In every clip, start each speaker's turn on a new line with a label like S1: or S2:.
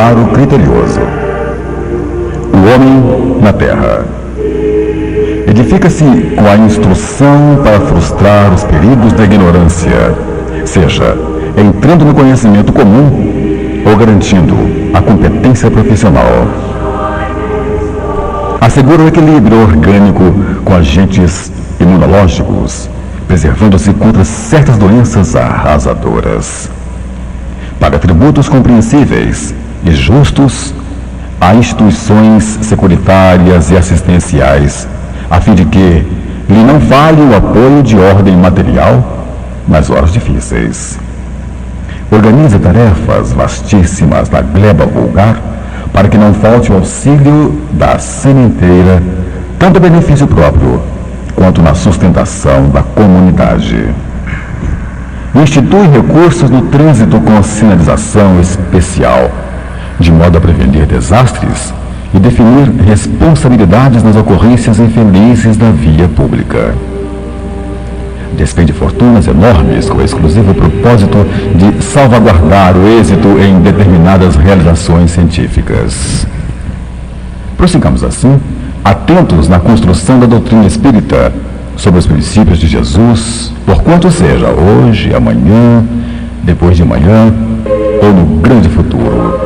S1: preparo criterioso. O homem na terra edifica-se com a instrução para frustrar os perigos da ignorância, seja entrando no conhecimento comum ou garantindo a competência profissional. Assegura o equilíbrio orgânico com agentes imunológicos, preservando-se contra certas doenças arrasadoras. Paga tributos compreensíveis e justos a instituições securitárias e assistenciais, a fim de que lhe não falhe o apoio de ordem material nas horas difíceis. Organiza tarefas vastíssimas da gleba vulgar para que não falte o auxílio da sementeira, tanto a benefício próprio quanto na sustentação da comunidade. Institui recursos no trânsito com sinalização especial, de modo a prevenir desastres e definir responsabilidades nas ocorrências infelizes da via pública. Despende fortunas enormes com o exclusivo propósito de salvaguardar o êxito em determinadas realizações científicas. Prossigamos assim, atentos na construção da doutrina espírita sobre os princípios de Jesus, porquanto seja hoje, amanhã, depois de amanhã ou no grande futuro,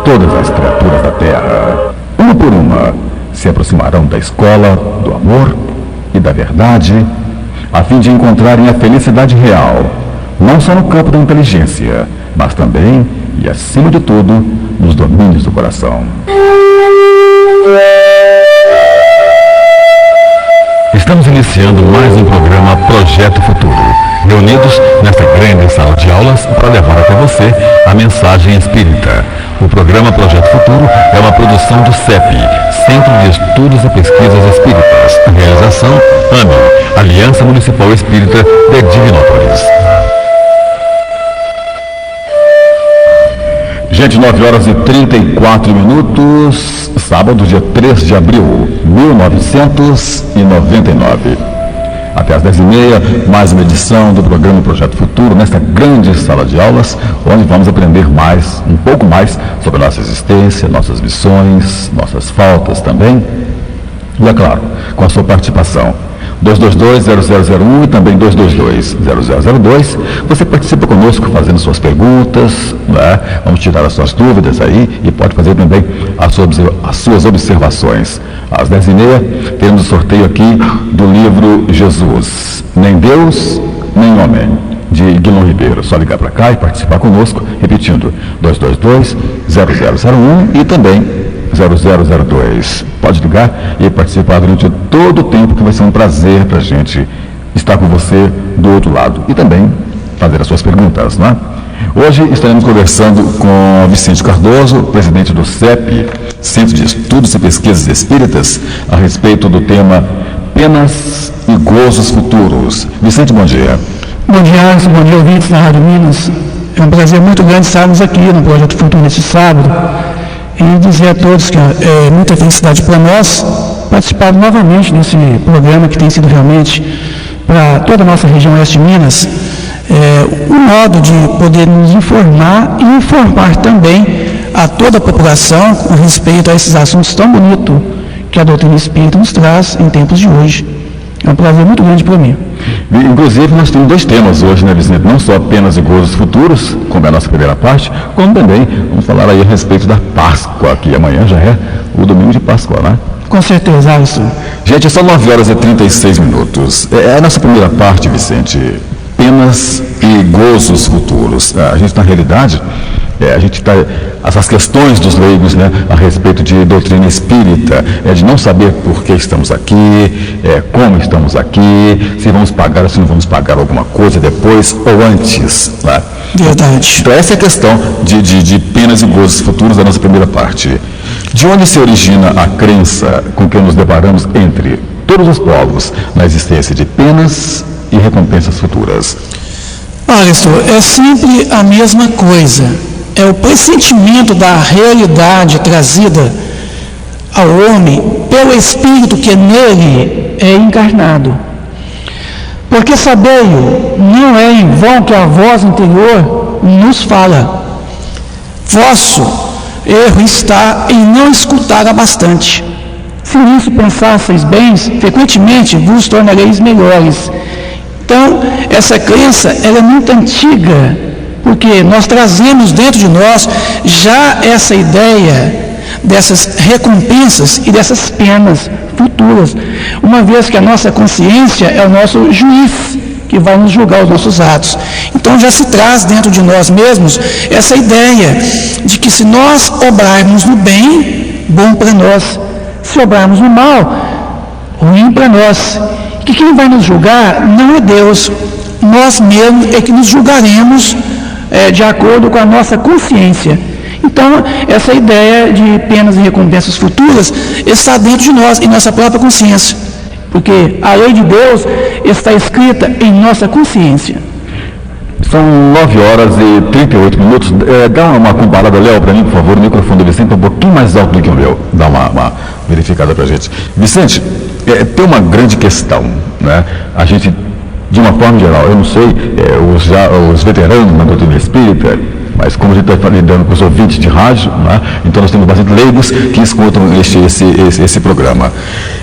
S1: todas as criaturas da Terra, uma por uma, se aproximarão da escola do amor e da verdade, a fim de encontrarem a felicidade real, não só no campo da inteligência, mas também, e acima de tudo, nos domínios do coração. Estamos iniciando mais um programa Projeto Futuro, reunidos nesta grande sala de aulas para levar até você a mensagem espírita. O programa Projeto Futuro é uma produção do CEP, Centro de Estudos e Pesquisas Espíritas. Realização AME, Aliança Municipal Espírita de Divinópolis. Gente, 9h34, sábado, dia 3 de abril, 1999. Até às 10h30, mais uma edição do programa Projeto Futuro, nesta grande sala de aulas, onde vamos aprender um pouco mais sobre a nossa existência, nossas missões, nossas faltas também. E é claro, com a sua participação. 222-0001 e também 222-0002. Você participa conosco fazendo suas perguntas, né? Vamos tirar as suas dúvidas aí e pode fazer também as suas observações. Às 10h30 teremos o sorteio aqui do livro Jesus, Nem Deus, Nem Homem, de Guilherme Ribeiro. Só ligar para cá e participar conosco, repetindo, 222-0001 e também 0002. Pode ligar e participar durante todo o tempo, que vai ser um prazer para a gente estar com você do outro lado e também fazer as suas perguntas, né? Hoje estaremos conversando com Vicente Cardoso, presidente do CEP, Centro de Estudos e Pesquisas Espíritas, a respeito do tema Penas e Gozos Futuros. Vicente, bom dia.
S2: Bom dia, Alisson. Bom dia, ouvintes da Rádio Minas. É um prazer muito grande estarmos aqui no Projeto Futuro neste sábado. E dizer a todos que é muita felicidade para nós participar novamente desse programa que tem sido realmente para toda a nossa região oeste de Minas um modo de poder nos informar e informar também a toda a população com respeito a esses assuntos tão bonitos que a doutrina espírita nos traz em tempos de hoje. É um prazer muito grande para mim.
S1: Inclusive, nós temos dois temas hoje, né, Vicente? Não só Penas e Gozos Futuros, como é a nossa primeira parte, como também vamos falar aí a respeito da Páscoa, que amanhã já é o domingo de Páscoa, né?
S2: Com certeza, Alisson.
S1: Gente, são 9h36. É a nossa primeira parte, Vicente. Penas e Gozos Futuros. A gente, na realidade, essas questões dos leigos, né, a respeito de doutrina espírita, de não saber por que estamos aqui, como estamos aqui, se vamos pagar ou se não vamos pagar alguma coisa depois ou antes. Né?
S2: Verdade.
S1: Então essa é a questão de penas e gozos futuros da nossa primeira parte. De onde se origina a crença com que nos deparamos entre todos os povos na existência de penas e recompensas futuras?
S2: Alisson, é sempre a mesma coisa. É o pressentimento da realidade trazida ao homem pelo Espírito que nele é encarnado. Porque sabeio, não é em vão que a voz interior nos fala. Vosso erro está em não escutar bastante. Se nisso pensasseis bem, frequentemente vos tornareis melhores. Então, essa crença ela é muito antiga, porque nós trazemos dentro de nós já essa ideia dessas recompensas e dessas penas futuras, uma vez que a nossa consciência é o nosso juiz que vai nos julgar os nossos atos. Então já se traz dentro de nós mesmos essa ideia de que se nós obrarmos no bem, bom para nós; se obrarmos no mal, ruim para nós. Que quem vai nos julgar não é Deus, nós mesmos é que nos julgaremos de acordo com a nossa consciência. Então, essa ideia de penas e recompensas futuras está dentro de nós, em nossa própria consciência, porque a lei de Deus está escrita em nossa consciência.
S1: São 9h38. Dá uma comparada, Léo, para mim, por favor. O microfone do Vicente é um pouquinho mais alto do que o meu. Dá uma verificada para a gente. Vicente, tem uma grande questão, né? A gente, de uma forma geral, eu não sei, os veteranos na doutrina espírita, mas como a gente está lidando com os ouvintes de rádio, né? Então nós temos bastante leigos que escutam esse programa.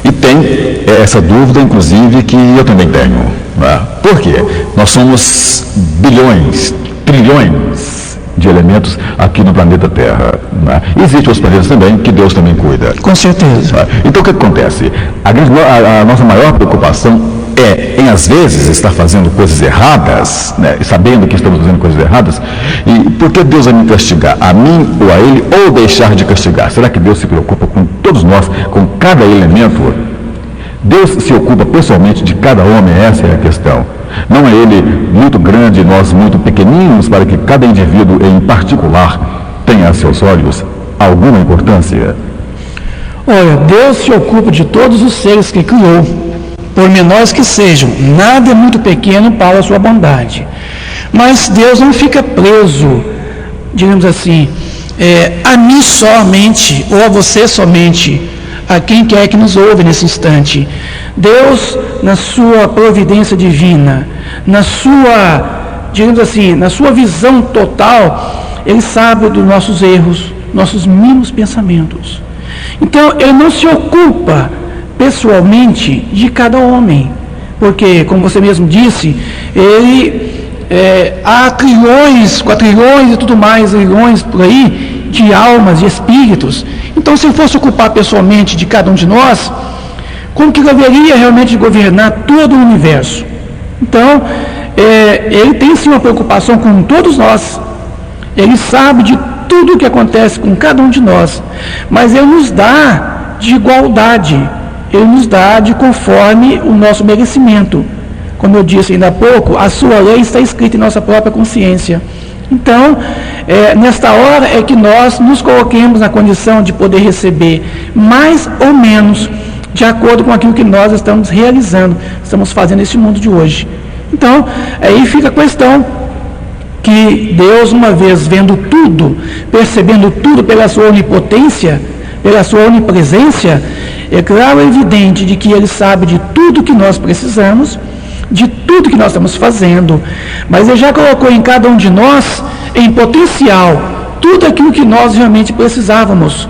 S1: E tem essa dúvida, inclusive, que eu também tenho. Né? Por quê? Nós somos bilhões, trilhões de elementos aqui no planeta Terra. Né? Existem outros planetas também que Deus também cuida.
S2: Com certeza.
S1: Né? Então o que acontece? A nossa maior preocupação em às vezes estar fazendo coisas erradas, né, sabendo que estamos fazendo coisas erradas, e por que Deus vai me castigar, a mim ou a ele, ou deixar de castigar? Será que Deus se preocupa com todos nós, com cada elemento? Deus se ocupa pessoalmente de cada homem, essa é a questão. Não é ele muito grande, nós muito pequeninos, para que cada indivíduo em particular tenha a seus olhos alguma importância?
S2: Olha, Deus se ocupa de todos os seres que criou, por menores que sejam. Nada é muito pequeno para a sua bondade. Mas Deus não fica preso, digamos assim, a mim somente, ou a você somente, a quem quer que nos ouve nesse instante. Deus, na sua providência divina, na sua, digamos assim, na sua visão total, Ele sabe dos nossos erros, nossos mínimos pensamentos. Então, Ele não se ocupa pessoalmente de cada homem, porque, como você mesmo disse, há trilhões, quatrilhões e tudo mais, trilhões por aí, de almas, de espíritos. Então, se ele fosse ocupar pessoalmente de cada um de nós, como que ele haveria realmente de governar todo o universo? Então, ele tem sim uma preocupação com todos nós, ele sabe de tudo o que acontece com cada um de nós, mas ele nos dá de igualdade, Ele nos dá de conforme o nosso merecimento. Como eu disse ainda há pouco, a sua lei está escrita em nossa própria consciência. Então, nesta hora é que nós nos coloquemos na condição de poder receber mais ou menos de acordo com aquilo que nós estamos realizando, estamos fazendo neste mundo de hoje. Então, aí fica a questão que Deus, uma vez vendo tudo, percebendo tudo pela sua onipotência, pela sua onipresença, é claro e evidente de que Ele sabe de tudo que nós precisamos, de tudo que nós estamos fazendo, mas Ele já colocou em cada um de nós, em potencial, tudo aquilo que nós realmente precisávamos,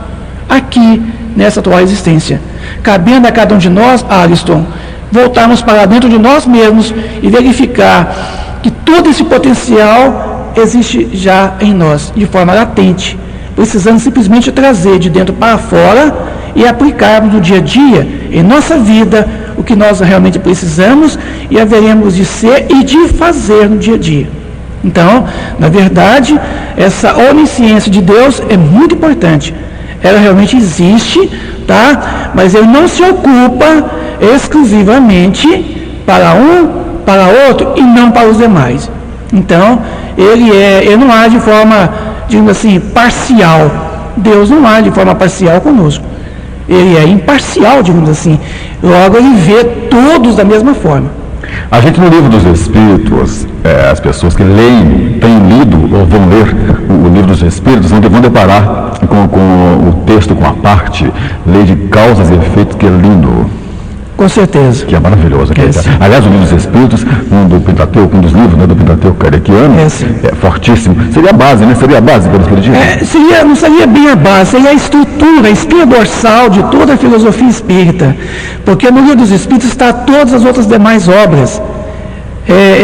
S2: aqui, nessa atual existência. Cabendo a cada um de nós, Aliston, voltarmos para dentro de nós mesmos e verificar que todo esse potencial existe já em nós, de forma latente, precisando simplesmente trazer de dentro para fora e aplicarmos no dia a dia, em nossa vida, o que nós realmente precisamos e haveremos de ser e de fazer no dia a dia. Então, na verdade, essa onisciência de Deus é muito importante. Ela realmente existe, tá? Mas Ele não se ocupa exclusivamente para um, para outro e não para os demais. Então, Ele não age de forma, digamos assim, parcial. Deus não age de forma parcial conosco. Ele é imparcial, digamos assim. Logo, Ele vê todos da mesma forma.
S1: A gente, no Livro dos Espíritos, as pessoas que leem, têm lido ou vão ler o Livro dos Espíritos, vão deparar com o texto, com a parte, lei de causas e efeitos, que é lindo.
S2: Com certeza.
S1: Que é maravilhoso. Aliás, o livro dos Espíritos, um do Pentateuco, um dos livros, né, do Pentateuco kardeciano, é fortíssimo. Seria a base, né? Seria a base, pelo que ele diz.
S2: Não seria bem a base, seria a estrutura, a espinha dorsal de toda a filosofia espírita. Porque no livro dos Espíritos está todas as outras demais obras.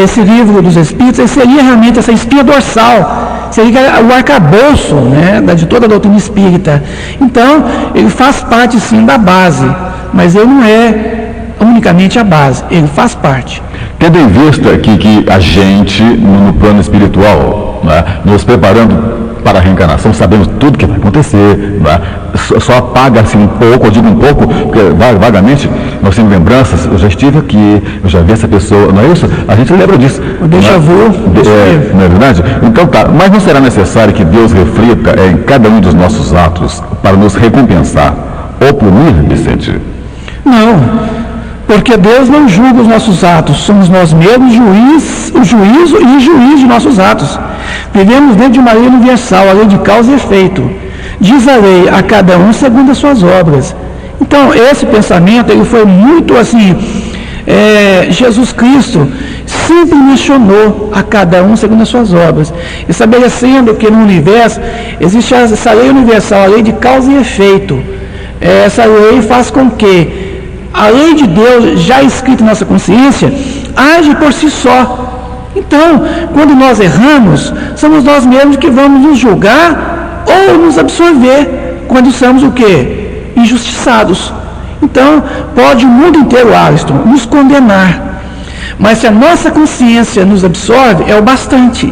S2: Esse livro dos Espíritos seria realmente essa espinha dorsal, seria o arcabouço, né, de toda a doutrina espírita. Então, ele faz parte sim da base, mas ele não é unicamente a base, ele faz parte.
S1: Tendo em vista aqui que a gente, no plano espiritual, né, nos preparando para a reencarnação, sabemos tudo o que vai acontecer, né? Só apaga-se um pouco, eu digo um pouco, porque vagamente nós temos lembranças, eu já estive aqui, eu já vi essa pessoa, não é isso? A gente lembra disso.
S2: O déjà vu.
S1: Não é verdade? Então tá, mas não será necessário que Deus reflita em cada um dos nossos atos para nos recompensar ou punir, Vicente?
S2: Não. Porque Deus não julga os nossos atos, somos nós mesmos o juízo e juiz de nossos atos. Vivemos dentro de uma lei universal, a lei de causa e efeito. Diz a lei a cada um segundo as suas obras. Então, esse pensamento, ele foi muito assim, Jesus Cristo sempre mencionou a cada um segundo as suas obras, estabelecendo que no universo existe essa lei universal, a lei de causa e efeito. Essa lei faz com que a lei de Deus, já escrita em nossa consciência, age por si só. Então, quando nós erramos, somos nós mesmos que vamos nos julgar ou nos absorver, quando somos o quê? Injustiçados. Então, pode o mundo inteiro, Ariston, nos condenar. Mas se a nossa consciência nos absorve, é o bastante.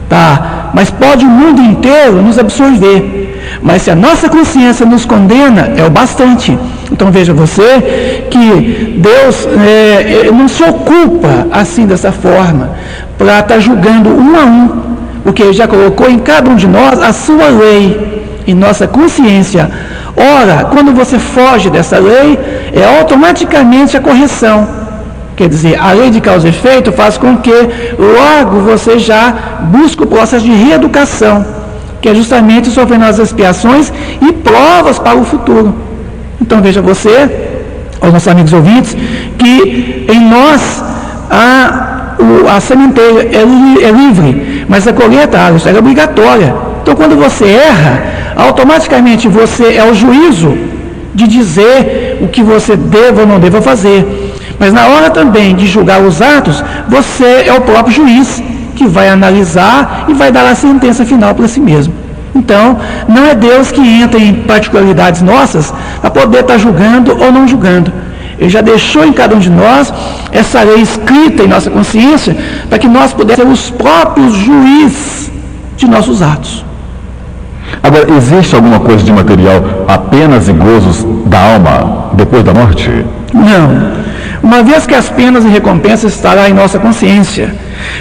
S2: Tá? Mas pode o mundo inteiro nos absorver. Mas se a nossa consciência nos condena, é o bastante. Então veja você que Deus não se ocupa assim dessa forma para estar julgando um a um, porque Ele já colocou em cada um de nós a sua lei, em nossa consciência. Ora, quando você foge dessa lei, é automaticamente a correção. Quer dizer, a lei de causa e efeito faz com que logo você já busque o processo de reeducação, que é justamente sofrendo as expiações e provas para o futuro. Então veja você, aos nossos amigos ouvintes, que em nós a sementeira é livre, mas a colheita é obrigatória. Então quando você erra, automaticamente você é o juízo de dizer o que você deve ou não deve fazer. Mas na hora também de julgar os atos, você é o próprio juiz que vai analisar e vai dar a sentença final para si mesmo. Então, não é Deus que entra em particularidades nossas para poder estar julgando ou não julgando. Ele já deixou em cada um de nós essa lei escrita em nossa consciência para que nós pudéssemos ser os próprios juízes de nossos atos.
S1: Agora, existe alguma coisa de material apenas e gozos da alma depois da morte?
S2: Não. Uma vez que as penas e recompensas estarão em nossa consciência,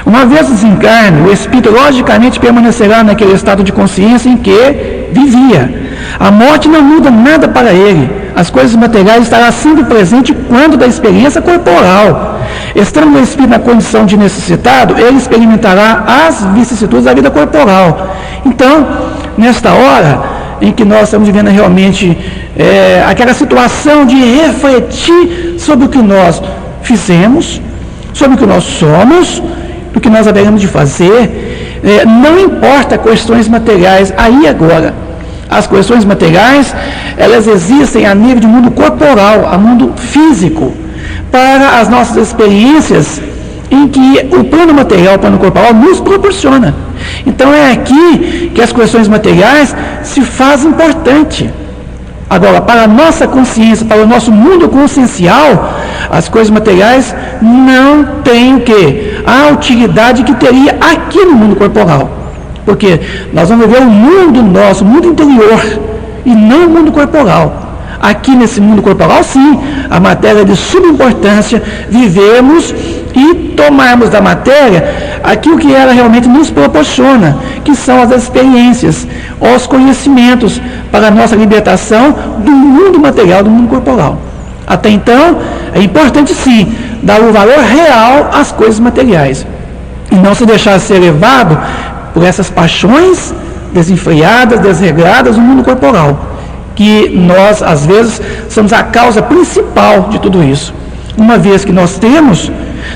S2: uma vez desencarne, o espírito logicamente permanecerá naquele estado de consciência em que vivia. A morte não muda nada para ele. As coisas materiais estarão sempre presentes quando da experiência corporal. Estando o espírito na condição de necessitado, ele experimentará as vicissitudes da vida corporal. Então, nesta hora em que nós estamos vivendo realmente aquela situação de refletir sobre o que nós fizemos, sobre o que nós somos, do que nós haveremos de fazer, não importa questões materiais aí agora. As questões materiais, elas existem a nível de mundo corporal, a mundo físico, para as nossas experiências em que o plano material, o plano corporal nos proporciona. Então é aqui que as questões materiais se fazem importante. Agora, para a nossa consciência, para o nosso mundo consciencial, as coisas materiais não têm o quê? A utilidade que teria aqui no mundo corporal. Porque nós vamos viver o mundo nosso, o mundo interior, e não o mundo corporal. Aqui nesse mundo corporal, sim, a matéria é de suma importância, vivemos e tomarmos da matéria aquilo que ela realmente nos proporciona, que são as experiências, os conhecimentos para a nossa libertação do mundo material, do mundo corporal. Até então, é importante sim, dar o valor real às coisas materiais e não se deixar ser levado por essas paixões desenfreadas, desregradas no mundo corporal, que nós, às vezes, somos a causa principal de tudo isso. Uma vez que nós temos,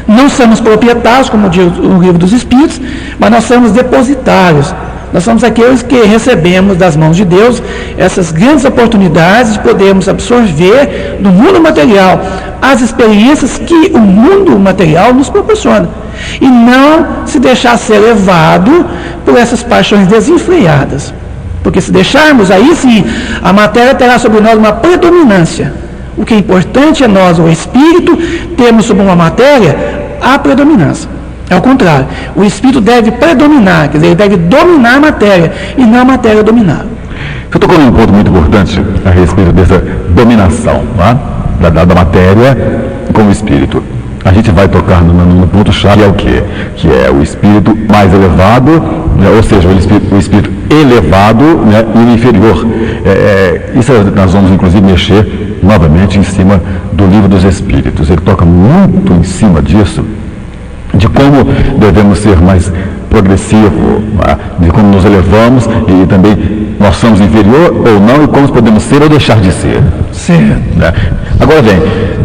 S2: não somos proprietários, como diz o Livro dos Espíritos, mas nós somos depositários. Nós somos aqueles que recebemos das mãos de Deus essas grandes oportunidades de podermos absorver no mundo material as experiências que o mundo material nos proporciona. E não se deixar ser levado por essas paixões desenfreadas. Porque se deixarmos, aí sim, a matéria terá sobre nós uma predominância. O que é importante é nós, o espírito, termos sobre uma matéria a predominância. É o contrário. O espírito deve predominar, quer dizer, ele deve dominar a matéria e não a matéria dominar.
S1: Você tocou num ponto muito importante a respeito dessa dominação, tá? da matéria com o espírito. A gente vai tocar no ponto-chave, que é o quê? Que é o espírito mais elevado, né? Ou seja, o espírito elevado, né? E o inferior. Isso nós vamos, inclusive, mexer novamente em cima do Livro dos Espíritos. Ele toca muito em cima disso, de como devemos ser mais progressivo, né? De como nos elevamos e também nós somos inferior ou não e como podemos ser ou deixar de ser.
S2: Sim.
S1: Né? Agora bem,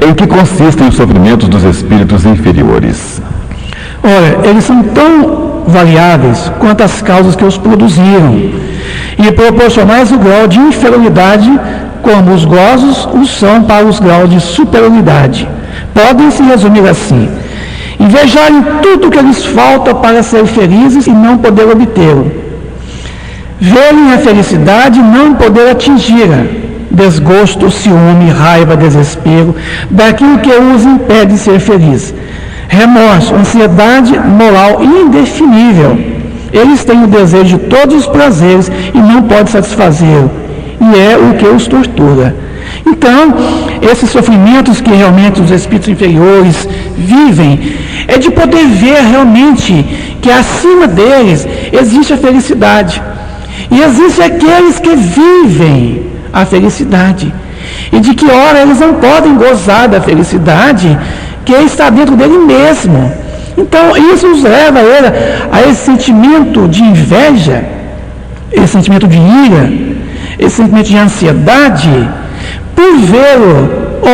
S1: em que consistem os sofrimentos dos espíritos inferiores?
S2: Olha, eles são tão variáveis quanto as causas que os produziram e proporcionais o grau de inferioridade como os gozos o são para os graus de superioridade. Podem se resumir assim: invejarem tudo o que lhes falta para ser felizes e não poder obtê-lo, verem a felicidade e não poder atingi-la, desgosto, ciúme, raiva, desespero daquilo que os impede de ser feliz, remorso, ansiedade moral indefinível. Eles têm o desejo de todos os prazeres e não podem satisfazê-lo, e é o que os tortura. Então, esses sofrimentos que realmente os espíritos inferiores vivem, é de poder ver realmente que acima deles existe a felicidade. E existem aqueles que vivem a felicidade. E de que hora eles não podem gozar da felicidade que está dentro dele mesmo. Então, isso nos leva a esse sentimento de inveja, esse sentimento de ira, esse sentimento de ansiedade, por vê-lo,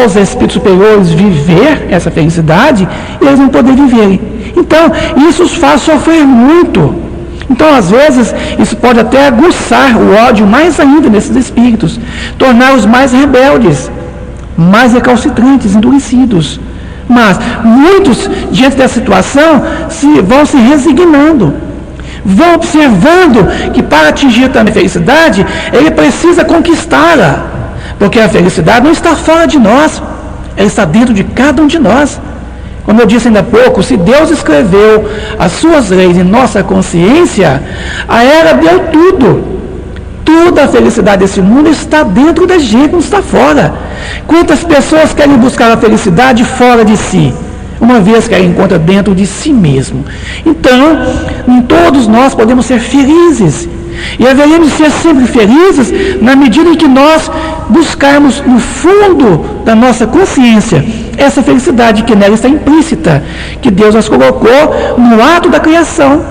S2: os espíritos superiores viver essa felicidade, e eles não poderem viver. Então, isso os faz sofrer muito. Então, às vezes, isso pode até aguçar o ódio mais ainda nesses espíritos, torná-los mais rebeldes, mais recalcitrantes, endurecidos. Mas muitos, diante dessa situação, vão se resignando, vão observando que para atingir também a felicidade, ele precisa conquistá-la, porque a felicidade não está fora de nós, ela está dentro de cada um de nós. Como eu disse ainda há pouco, se Deus escreveu as suas leis em nossa consciência, a ela deu tudo. Toda a felicidade desse mundo está dentro da gente, não está fora. Quantas pessoas querem buscar a felicidade fora de si, uma vez que ela encontra dentro de si mesmo? Então, todos nós podemos ser felizes. E haveremos de ser sempre felizes na medida em que nós buscarmos no fundo da nossa consciência essa felicidade que nela está implícita, que Deus nos colocou no ato da criação.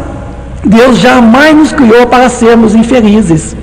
S2: Deus jamais nos criou para sermos infelizes.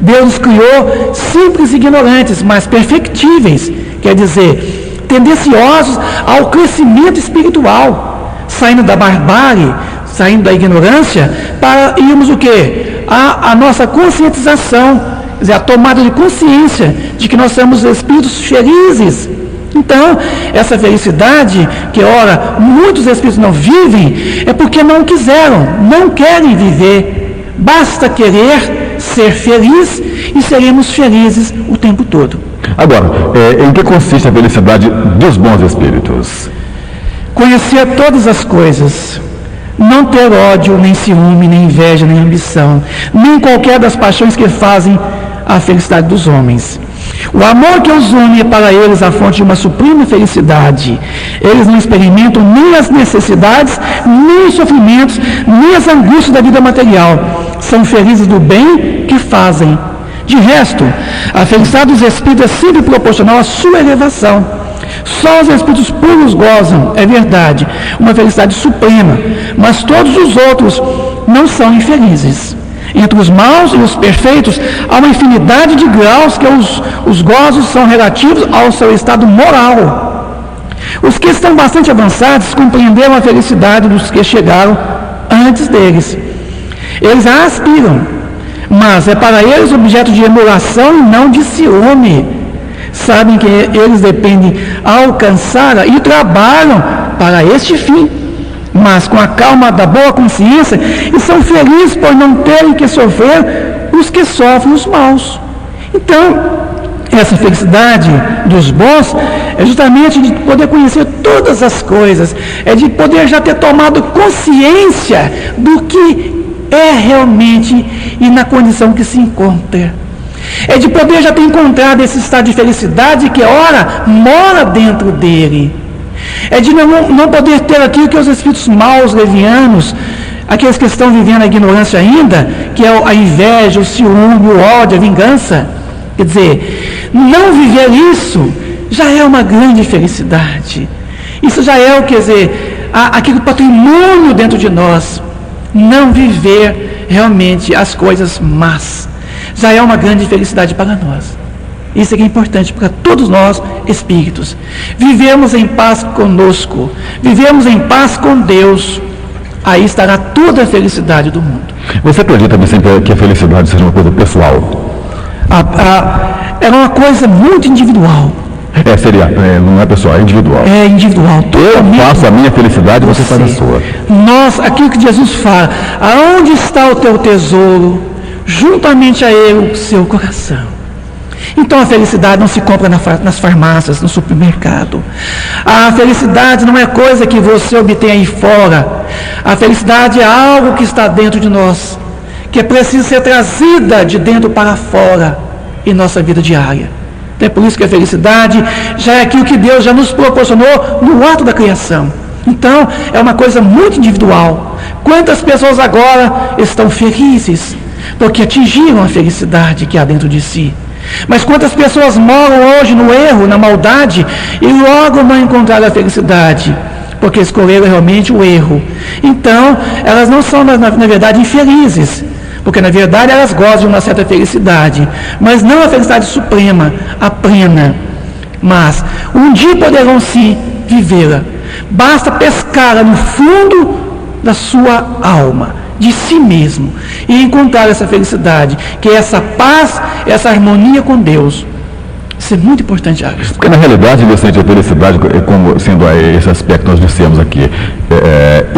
S2: Deus nos criou simples e ignorantes, mas perfectíveis, quer dizer, tendenciosos ao crescimento espiritual, saindo da barbárie, saindo da ignorância, para irmos o quê? A nossa conscientização, quer dizer, a tomada de consciência de que nós somos espíritos felizes. Então, essa felicidade que, ora, muitos espíritos não vivem, é porque não quiseram, não querem viver. Basta querer ser feliz e seremos felizes o tempo todo.
S1: Agora, em que consiste a felicidade dos bons espíritos?
S2: Conhecer todas as coisas, não ter ódio, nem ciúme, nem inveja, nem ambição, nem qualquer das paixões que fazem a felicidade dos homens. O amor que os une é para eles a fonte de uma suprema felicidade. Eles não experimentam nem as necessidades, nem os sofrimentos, nem as angústias da vida material. São felizes do bem que fazem. De resto, a felicidade dos espíritos é sempre proporcional à sua elevação. Só os espíritos puros gozam, é verdade, uma felicidade suprema, mas todos os outros não são infelizes. Entre os maus e os perfeitos, há uma infinidade de graus que os gozos são relativos ao seu estado moral. Os que estão bastante avançados compreenderam a felicidade dos que chegaram antes deles. Eles a aspiram, mas é para eles objeto de emulação e não de ciúme. Sabem que eles dependem alcançar e trabalham para este fim, mas com a calma da boa consciência, e são felizes por não terem que sofrer os que sofrem os maus. Então, essa felicidade dos bons é justamente de poder conhecer todas as coisas, é de poder já ter tomado consciência do que é realmente e na condição que se encontra. É de poder já ter encontrado esse estado de felicidade que, ora, mora dentro dele. É de não poder ter aquilo que os espíritos maus, levianos, aqueles que estão vivendo a ignorância ainda, que é a inveja, o ciúme, o ódio, a vingança. Quer dizer, não viver isso já é uma grande felicidade. Isso já é, quer dizer, aquele patrimônio dentro de nós. Não viver realmente as coisas más já é uma grande felicidade para nós. Isso é que é importante para todos nós, espíritos. Vivemos em paz conosco, vivemos em paz com Deus, aí estará toda a felicidade do mundo.
S1: Você acredita, Vicente, que a felicidade seja uma coisa pessoal?
S2: É uma coisa muito individual.
S1: Não é pessoal, é individual.
S2: É individual.
S1: Eu faço a minha felicidade, você faz a sua.
S2: Nós, aquilo que Jesus fala, aonde está o teu tesouro? Juntamente a ele o seu coração. Então a felicidade não se compra nas farmácias, no supermercado. A felicidade não é coisa que você obtém aí fora. A felicidade é algo que está dentro de nós, que é preciso ser trazida de dentro para fora em nossa vida diária. É por isso que a felicidade já é aquilo que Deus já nos proporcionou no ato da criação. Então é uma coisa muito individual. Quantas pessoas agora estão felizes porque atingiram a felicidade que há dentro de si? Mas quantas pessoas moram hoje no erro, na maldade, e logo não encontraram a felicidade, porque escolheram realmente o erro? Então, elas não são, na verdade, infelizes, porque na verdade elas gozam de uma certa felicidade, mas não a felicidade suprema, a plena. Mas um dia poderão sim vivê-la. Basta pescá-la no fundo da sua alma, de si mesmo, e encontrar essa felicidade, que é essa paz, essa harmonia com Deus. Isso é muito importante, Agnes.
S1: Porque na realidade, Vicente, a felicidade, como sendo esse aspecto que nós dissemos aqui,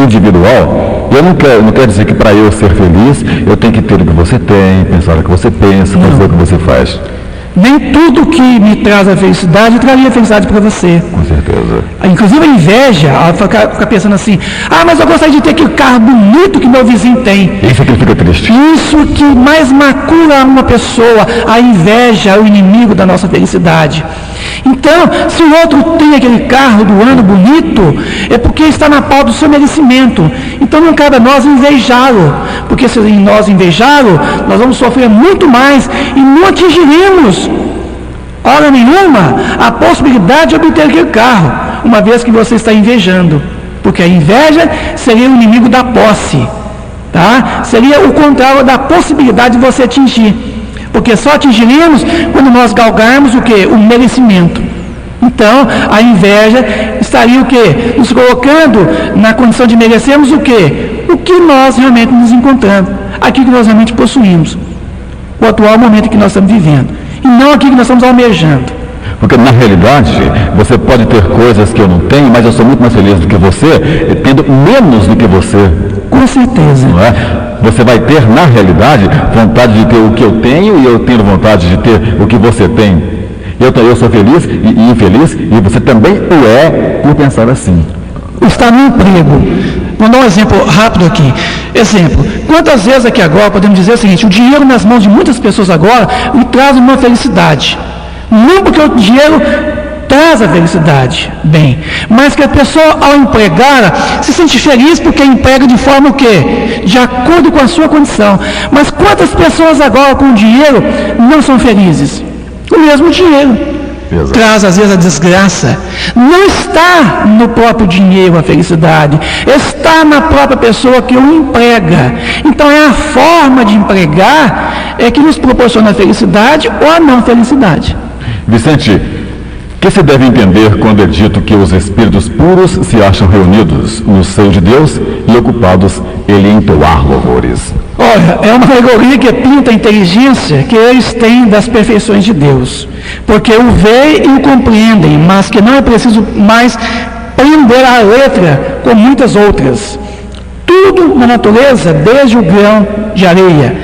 S1: individual, eu não quero dizer que para eu ser feliz, eu tenho que ter o que você tem, pensar o que você pensa, fazer o que você faz.
S2: Nem tudo que me traz a felicidade traria a felicidade para você.
S1: Com certeza.
S2: Inclusive a inveja, ela fica pensando assim, mas eu gostaria de ter aquele carro bonito que meu vizinho tem.
S1: Isso é que ele fica triste.
S2: Isso que mais macula uma pessoa, a inveja é o inimigo da nossa felicidade. Então, se o outro tem aquele carro do ano bonito, é porque está na pauta do seu merecimento. Então não cabe a nós invejá-lo, porque se nós invejá-lo, nós vamos sofrer muito mais e não atingiremos, hora nenhuma, a possibilidade de obter aquele carro, uma vez que você está invejando, porque a inveja seria o inimigo da posse, tá? Seria o contrário da possibilidade de você atingir. Porque só atingiremos quando nós galgarmos o quê? O merecimento. Então, a inveja estaria o quê? Nos colocando na condição de merecermos o quê? O que nós realmente nos encontramos. Aquilo que nós realmente possuímos. O atual momento que nós estamos vivendo. E não aquilo que nós estamos almejando.
S1: Porque na realidade, você pode ter coisas que eu não tenho, mas eu sou muito mais feliz do que você, tendo menos do que você.
S2: Com certeza.
S1: Não é? Você vai ter, na realidade, vontade de ter o que eu tenho e eu tenho vontade de ter o que você tem. Eu sou feliz e infeliz e você também o é por pensar assim.
S2: Está no emprego. Vou dar um exemplo rápido aqui. Exemplo, quantas vezes aqui agora podemos dizer o seguinte, o dinheiro nas mãos de muitas pessoas agora me traz uma felicidade. Não porque o dinheiro traz a felicidade, bem, mas que a pessoa ao empregá-la se sente feliz porque emprega de forma o quê? De acordo com a sua condição. Mas quantas pessoas agora com dinheiro não são felizes? O mesmo dinheiro.
S1: Exato.
S2: Traz às vezes a desgraça. Não está no próprio dinheiro a felicidade, está na própria pessoa que o emprega. Então é a forma de empregar que nos proporciona a felicidade ou a não felicidade.
S1: Vicente, o que se deve entender quando é dito que os espíritos puros se acham reunidos no seio de Deus e ocupados em lhe entoar louvores?
S2: Olha, é uma alegoria que pinta a inteligência que eles têm das perfeições de Deus, porque o veem e o compreendem, mas que não é preciso mais prender a letra com muitas outras. Tudo na natureza, desde o grão de areia,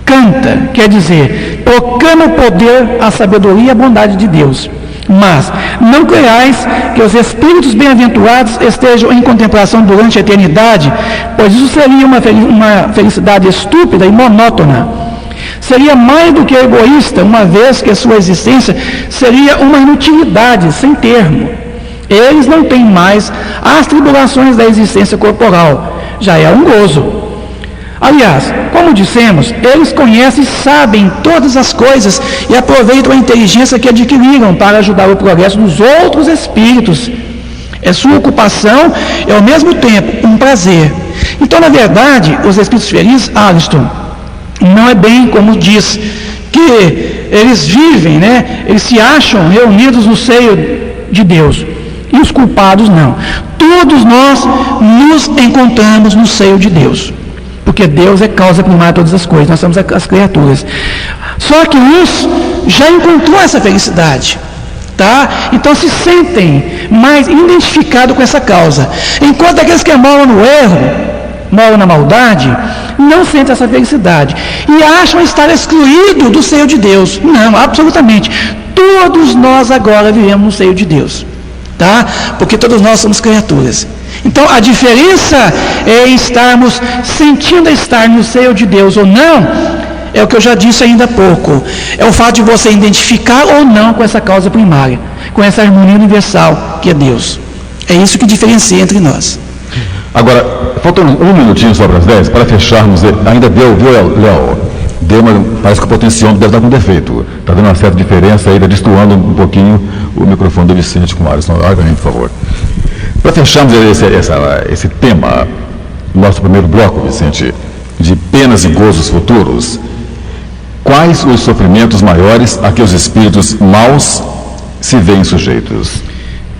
S2: canta, quer dizer, proclama o poder, a sabedoria e a bondade de Deus. Mas não creais que os espíritos bem-aventurados estejam em contemplação durante a eternidade, pois isso seria uma felicidade estúpida e monótona. Seria mais do que egoísta, uma vez que a sua existência seria uma inutilidade sem termo. Eles não têm mais as tribulações da existência corporal, já é um gozo. Aliás, como dissemos, eles conhecem e sabem todas as coisas e aproveitam a inteligência que adquiriram para ajudar o progresso dos outros espíritos. É sua ocupação e, ao mesmo tempo, um prazer. Então, na verdade, os espíritos felizes, Aliston, não é bem como diz, que eles vivem, eles se acham reunidos no seio de Deus. E os culpados não. Todos nós nos encontramos no seio de Deus. Porque Deus é causa primária de todas as coisas, nós somos as criaturas. Só que uns já encontrou essa felicidade, tá? Então se sentem mais identificados com essa causa. Enquanto aqueles que moram no erro, moram na maldade, não sentem essa felicidade. E acham estar excluídos do seio de Deus. Não, absolutamente. Todos nós agora vivemos no seio de Deus, tá? Porque todos nós somos criaturas. Então, a diferença é estarmos sentindo estar no seio de Deus ou não, é o que eu já disse ainda há pouco. É o fato de você identificar ou não com essa causa primária, com essa harmonia universal que é Deus. É isso que diferencia entre nós.
S1: Agora, faltando um minutinho só para as 10, para fecharmos, ainda deu, viu, Léo? Parece que o potenciômetro deve estar com defeito. Está dando uma certa diferença aí, está destoando um pouquinho o microfone do Vicente com o Alisson. Olha, por favor. Para fecharmos esse tema, nosso primeiro bloco, Vicente, de penas e gozos futuros, quais os sofrimentos maiores a que os espíritos maus se veem sujeitos?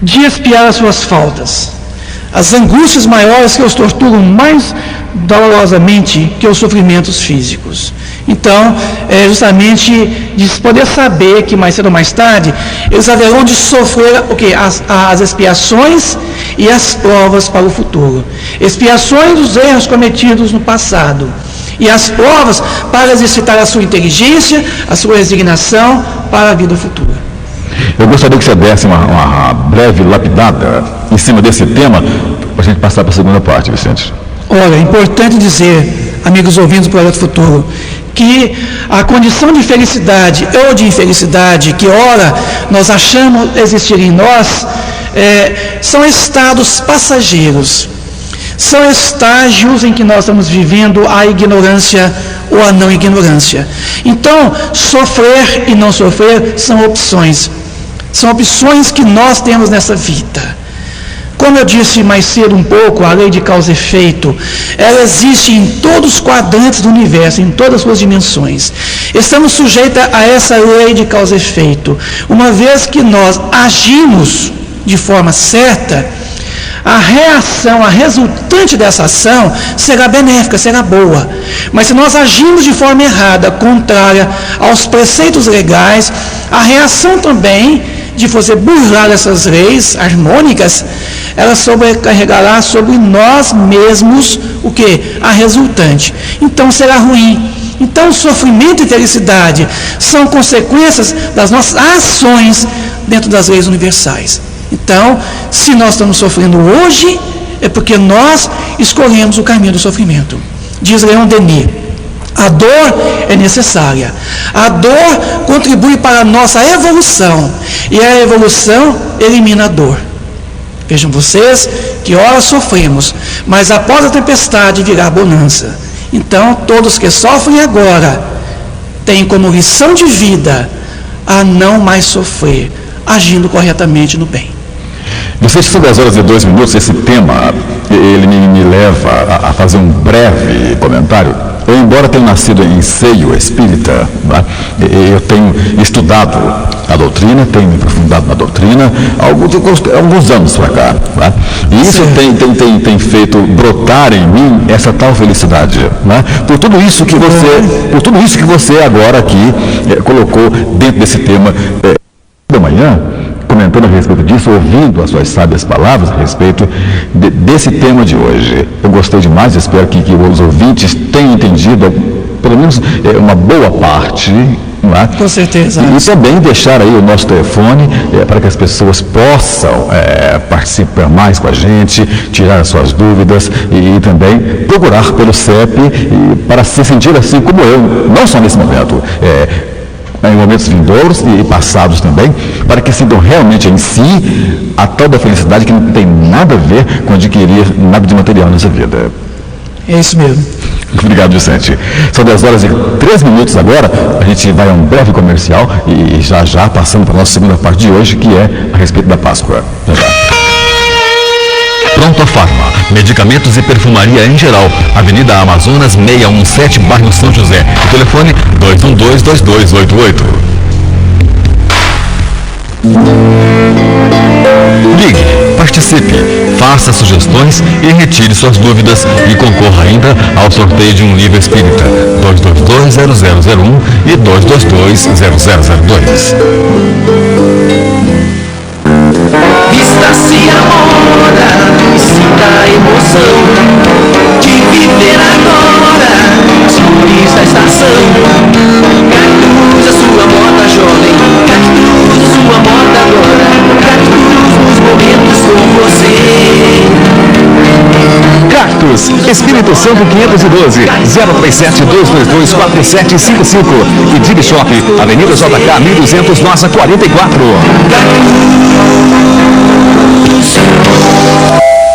S2: De expiar as suas faltas. As angústias maiores que os torturam mais dolorosamente que os sofrimentos físicos. Então, é justamente de poder saber que mais cedo ou mais tarde, eles haverão de sofrer as expiações e as provas para o futuro. Expiações dos erros cometidos no passado. E as provas para exercitar a sua inteligência, a sua resignação para a vida futura.
S1: Eu gostaria que você desse uma breve lapidada em cima desse tema, para a gente passar para a segunda parte, Vicente.
S2: Olha, é importante dizer, amigos ouvintes do Projeto Futuro, que a condição de felicidade ou de infelicidade que ora nós achamos existir em nós, são estados passageiros, são estágios em que nós estamos vivendo a ignorância ou a não ignorância. Então, sofrer e não sofrer são opções que nós temos nessa vida. Como eu disse mais cedo um pouco, a lei de causa e efeito, ela existe em todos os quadrantes do universo, em todas as suas dimensões. Estamos sujeitos a essa lei de causa e efeito. Uma vez que nós agimos de forma certa, a reação, a resultante dessa ação será benéfica, será boa. Mas se nós agimos de forma errada, contrária aos preceitos legais, a reação também de você burlar essas leis harmônicas, ela sobrecarregará sobre nós mesmos o que? A resultante. Então será ruim. Então sofrimento e felicidade são consequências das nossas ações dentro das leis universais. Então, se nós estamos sofrendo hoje, é porque nós escolhemos o caminho do sofrimento. Diz Leon Denis, a dor é necessária. A dor contribui para a nossa evolução. E a evolução elimina a dor. Vejam vocês que ora sofremos, mas após a tempestade virá a bonança. Então, todos que sofrem agora têm como lição de vida a não mais sofrer, agindo corretamente no bem.
S1: Vicente, são 10h02, esse tema, ele me leva a fazer um breve comentário. Eu, embora tenha nascido em seio espírita, né, eu tenho estudado a doutrina, tenho me aprofundado na doutrina há alguns anos para cá. Né, e isso tem feito brotar em mim essa tal felicidade. Né, por tudo isso que você agora aqui colocou dentro desse tema da manhã, comentando a respeito disso, ouvindo as suas sábias palavras a respeito desse tema de hoje. Eu gostei demais, espero que os ouvintes tenham entendido, pelo menos uma boa parte. Não é?
S2: Com certeza.
S1: E também deixar aí o nosso telefone para que as pessoas possam participar mais com a gente, tirar as suas dúvidas e também procurar pelo CEP para se sentir assim como eu, não só nesse momento, em momentos vindouros e passados também, para que sintam realmente em si a tal da felicidade que não tem nada a ver com adquirir nada de material nessa vida.
S2: É isso mesmo.
S1: Obrigado, Vicente. São 10h03 agora, a gente vai a um breve comercial e já passando para a nossa segunda parte de hoje, que é a respeito da Páscoa. Já.
S3: Pronto Farma, medicamentos e perfumaria em geral. Avenida Amazonas 617, bairro São José. O telefone 212-2288. Ligue, participe, faça sugestões e retire suas dúvidas e concorra ainda ao sorteio de um livro espírita 222-0001 e 222-0002.
S4: Vista-se a moda e sinta a emoção de viver agora as cores da estação. Cactus, a sua moda jovem, Cactus, a sua moda agora, Cactus nos momentos com você.
S3: Cactus, Espírito Santo 512, 037-222-4755 e Dib Shop, Avenida JK 1200, Nossa 44.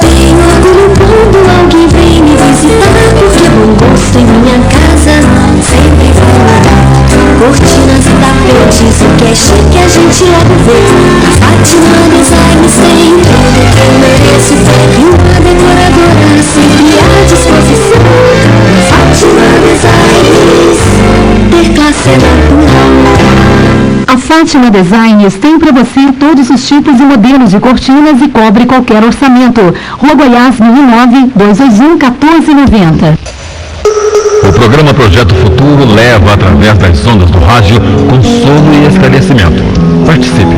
S5: Tenho orgulho quando alguém vem me visitar, porque bom gosto em minha casa sempre vai mudar. Cortinas e tapetes, o que é chique a gente logo vê. A Fátima Designs tem tudo que eu mereço. E uma decoradora sempre à disposição. Fátima Designs, ter classe é natural.
S6: A Fátima Designs tem para você todos os tipos e modelos de cortinas e cobre qualquer orçamento. Rua Goiás, 1009, 221-1490.
S3: O programa Projeto Futuro leva, através das ondas do rádio, consolo e esclarecimento. Participe.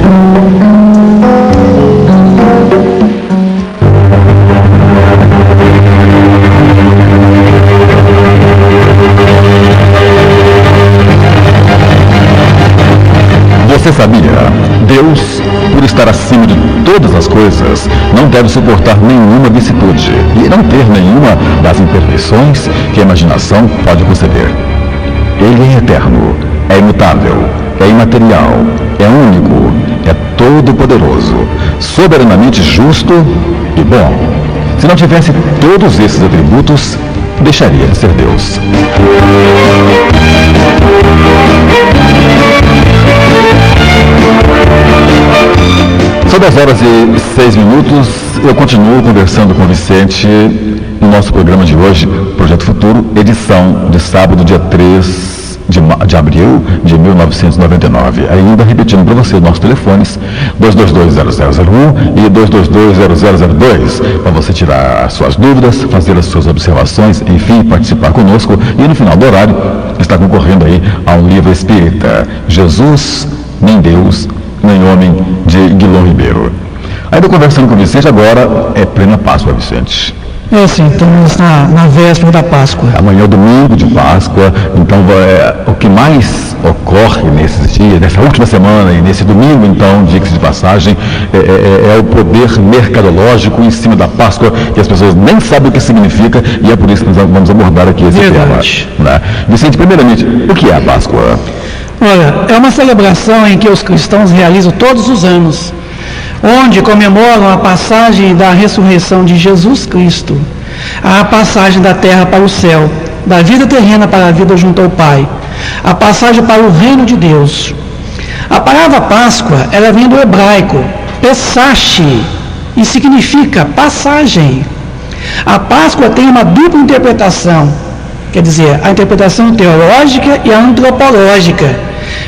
S1: Você sabia? Deus, por estar acima de todas as coisas, não deve suportar nenhuma vicissitude e não ter nenhuma das imperfeições que a imaginação pode conceber. Ele é eterno, é imutável, é imaterial, é único, é todo-poderoso, soberanamente justo e bom. Se não tivesse todos esses atributos, deixaria de ser Deus. São 10h06, eu continuo conversando com o Vicente no nosso programa de hoje, Projeto Futuro, edição de sábado, dia 3 de abril de 1999. Ainda repetindo para você, nossos telefones 222-0001 e 222-0002, para você tirar as suas dúvidas, fazer as suas observações, enfim, participar conosco e no final do horário está concorrendo aí a um livro espírita, Jesus, nem Deus, nem homem, de Guilherme Ribeiro. Ainda conversando com o Vicente, agora é plena Páscoa, Vicente.
S2: Sim, estamos na véspera da Páscoa.
S1: Amanhã é o domingo de Páscoa, então o que mais ocorre nesses dias, nessa última semana e nesse domingo, então, diga-se de passagem, é o poder mercadológico em cima da Páscoa, que as pessoas nem sabem o que significa, e é por isso que nós vamos abordar aqui esse tema. Né? Vicente, primeiramente, o que é a Páscoa?
S2: Olha, é uma celebração em que os cristãos realizam todos os anos, onde comemoram a passagem da ressurreição de Jesus Cristo, a passagem da terra para o céu, da vida terrena para a vida junto ao Pai, a passagem para o reino de Deus. A palavra Páscoa, ela vem do hebraico, Pesach, e significa passagem. A Páscoa tem uma dupla interpretação, quer dizer, a interpretação teológica e a antropológica.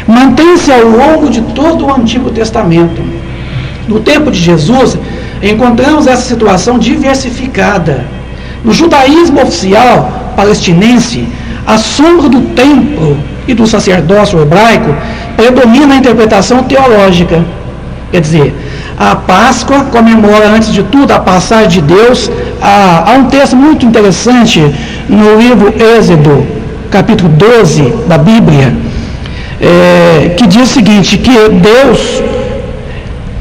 S2: Mantém-se ao longo de todo o Antigo Testamento. No tempo de Jesus, encontramos essa situação diversificada. No judaísmo oficial palestinense, a sombra do templo e do sacerdócio hebraico predomina a interpretação teológica. Quer dizer, a Páscoa comemora, antes de tudo, a passagem de Deus. Há um texto muito interessante no livro Êxodo, capítulo 12 da Bíblia, que diz o seguinte, que Deus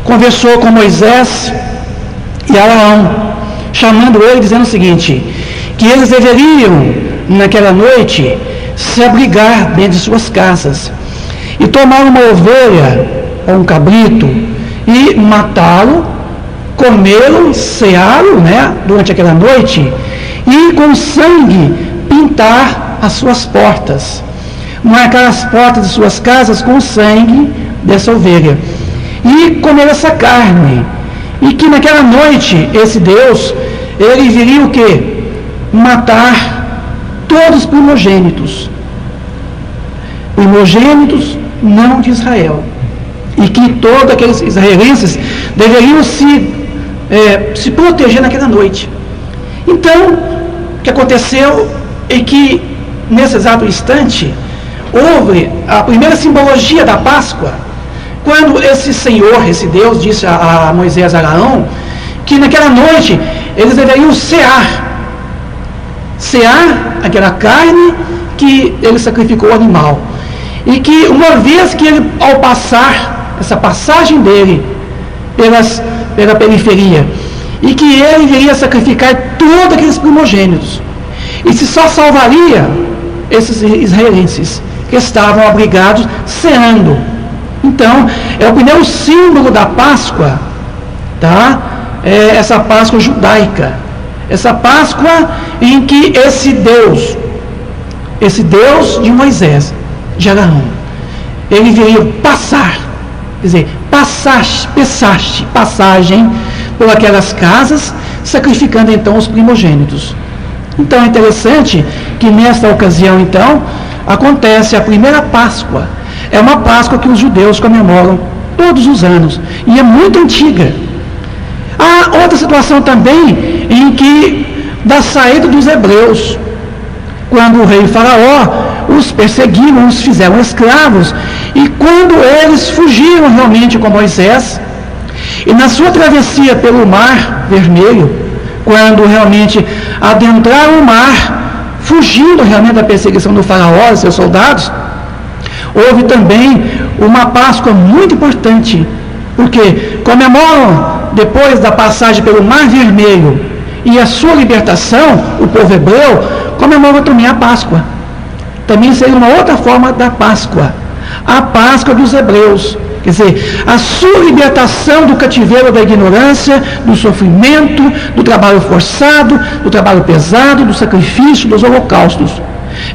S2: conversou com Moisés e Arão, chamando ele, dizendo o seguinte, que eles deveriam, naquela noite, se abrigar dentro de suas casas e tomar uma ovelha ou um cabrito e matá-lo, comê-lo, ceá-lo, durante aquela noite, e com sangue pintar as suas portas, marcar as portas de suas casas com o sangue dessa ovelha, e comer essa carne, e que naquela noite, esse Deus, ele viria o quê? Matar todos os primogênitos não de Israel, e que todos aqueles israelenses deveriam se proteger naquela noite. Então, o que aconteceu é que, nesse exato instante, houve a primeira simbologia da Páscoa, quando esse Senhor, esse Deus, disse a Moisés e Arão, que naquela noite eles deveriam cear aquela carne que ele sacrificou o animal. E que uma vez que ele, ao passar, essa passagem dele pela periferia, e que ele viria sacrificar todos aqueles primogênitos, e se só salvaria esses israelenses que estavam abrigados ceando. Então, é o primeiro símbolo da Páscoa, tá? Essa Páscoa judaica, essa Páscoa em que esse Deus de Moisés, de Arão, ele viria passar, quer dizer, passagem por aquelas casas, sacrificando então os primogênitos. Então é interessante que nesta ocasião então acontece a primeira Páscoa. É uma Páscoa que os judeus comemoram todos os anos e é muito antiga. Há outra situação também em que, da saída dos hebreus, quando o rei Faraó os perseguiram, os fizeram escravos, e quando eles fugiram realmente com Moisés, e na sua travessia pelo Mar Vermelho, quando realmente adentraram o mar, fugindo realmente da perseguição do Faraó e seus soldados, houve também uma Páscoa muito importante, porque comemoram, depois da passagem pelo Mar Vermelho e a sua libertação, o povo hebreu comemora também a Páscoa. Também seria uma outra forma da Páscoa, a Páscoa dos hebreus, quer dizer, a sua libertação do cativeiro da ignorância, do sofrimento, do trabalho forçado, do trabalho pesado, do sacrifício, dos holocaustos,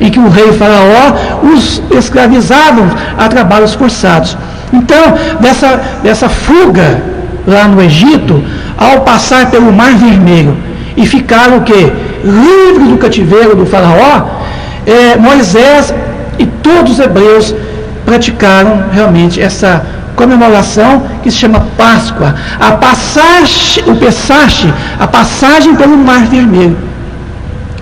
S2: em que o rei Faraó os escravizavam a trabalhos forçados. Então, dessa fuga lá no Egito, ao passar pelo Mar Vermelho, e ficaram o quê? Livres do cativeiro do Faraó, Moisés e todos os hebreus praticaram realmente essa comemoração que se chama Páscoa, a passagem pelo Mar Vermelho.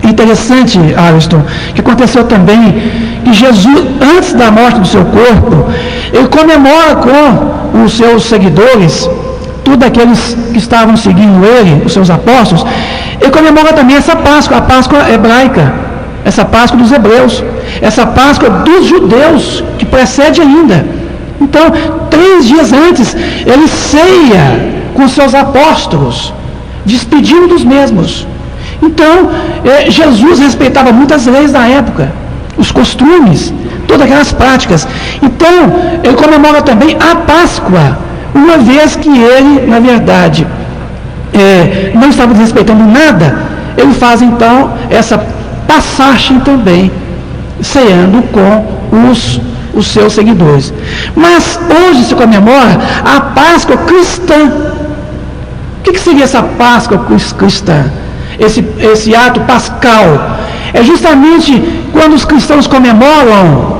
S2: É interessante, Alisson, que aconteceu também que Jesus, antes da morte do seu corpo, ele comemora com os seus seguidores, todos aqueles que estavam seguindo ele, os seus apóstolos, ele comemora também essa Páscoa, a Páscoa hebraica, essa Páscoa dos hebreus, essa Páscoa dos judeus, que precede ainda. Então, 3 dias antes, ele ceia com seus apóstolos, despedindo dos mesmos. Então, Jesus respeitava muitas leis da época, os costumes, todas aquelas práticas. Então, ele comemora também a Páscoa, uma vez que ele, na verdade, não estava respeitando nada, ele faz então essa passagem também, ceando com os seus seguidores. Mas hoje se comemora a Páscoa cristã. O que seria essa Páscoa cristã? Esse ato pascal é justamente quando os cristãos comemoram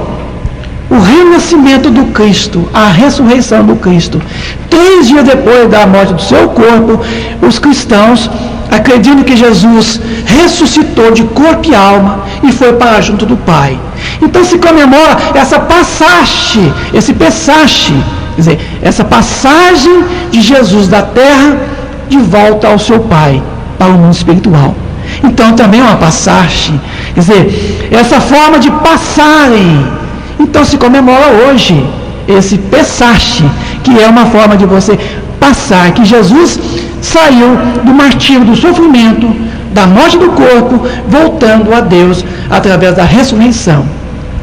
S2: o renascimento do Cristo, a ressurreição do Cristo. 3 dias depois da morte do seu corpo, os cristãos acreditam que Jesus ressuscitou de corpo e alma e foi para junto do Pai. Então se comemora essa passagem, esse Pessache, quer dizer, essa passagem de Jesus da terra de volta ao seu Pai, para o mundo espiritual. Então também é uma passagem, quer dizer, essa forma de passarem. Então se comemora hoje esse Pessache, que é uma forma de você passar, que Jesus saiu do martírio, do sofrimento, da morte do corpo, voltando a Deus através da ressurreição.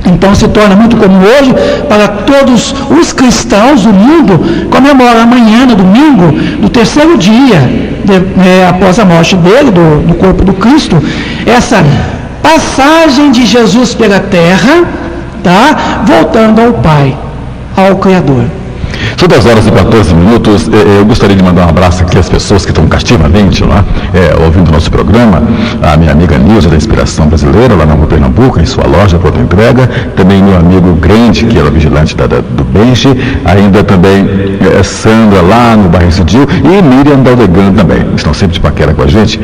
S2: Então se torna muito comum hoje para todos os cristãos do mundo comemorar amanhã, no domingo, no 3º dia, após a morte dele, do corpo do Cristo, essa passagem de Jesus pela terra, tá? Voltando ao Pai, ao Criador.
S1: São 10h14. Eu gostaria de mandar um abraço aqui às pessoas que estão cativamente lá, ouvindo o nosso programa. A minha amiga Nilza, da Inspiração Brasileira, lá na Rua Pernambuco, em sua loja, pronta entrega. Também meu amigo Grande, que era vigilante do Benche. Ainda também Sandra, lá no bairro Cidil. E Miriam Daldegan também. Estão sempre de paquera com a gente.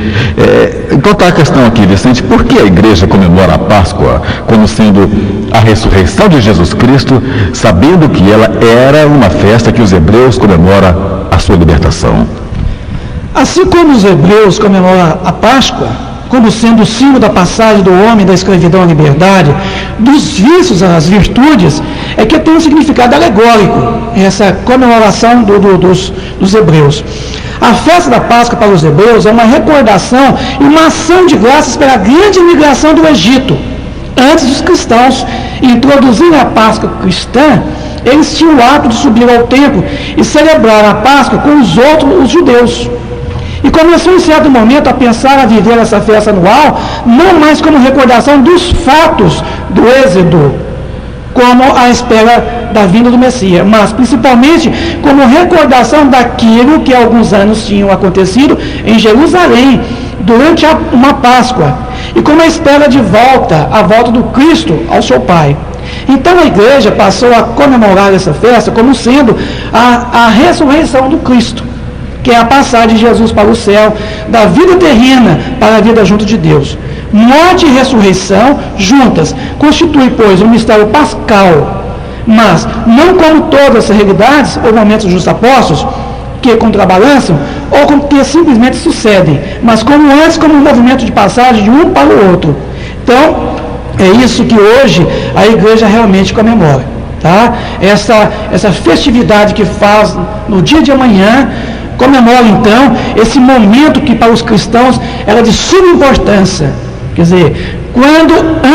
S1: Então está a questão aqui, Vicente. Por que a igreja comemora a Páscoa como sendo a ressurreição de Jesus Cristo, sabendo que ela era uma festa que os hebreus comemoram a sua libertação?
S2: Assim como os hebreus comemoram a Páscoa, como sendo o símbolo da passagem do homem da escravidão à liberdade, dos vícios às virtudes, é que tem um significado alegórico, essa comemoração dos hebreus. A festa da Páscoa para os hebreus é uma recordação e uma ação de graças pela grande imigração do Egito. Antes dos cristãos introduzirem a Páscoa cristã, eles tinham o hábito de subir ao templo e celebrar a Páscoa com os judeus. E começou em certo momento a pensar a viver essa festa anual, não mais como recordação dos fatos do Êxodo, como a espera da vinda do Messias, mas principalmente como recordação daquilo que há alguns anos tinham acontecido em Jerusalém, durante uma Páscoa, e como a espera a volta do Cristo ao seu Pai. Então a igreja passou a comemorar essa festa como sendo a ressurreição do Cristo, que é a passagem de Jesus para o céu, da vida terrena para a vida junto de Deus. Morte e ressurreição juntas constituem, pois, um mistério pascal, mas não como todas as realidades ou momentos dos apóstolos, que contrabalançam ou que simplesmente sucedem, mas como antes, como um movimento de passagem de um para o outro. Então, é isso que hoje a igreja realmente comemora, tá? Essa festividade que faz no dia de amanhã, comemora então esse momento que para os cristãos era de suma importância. Quer dizer, quando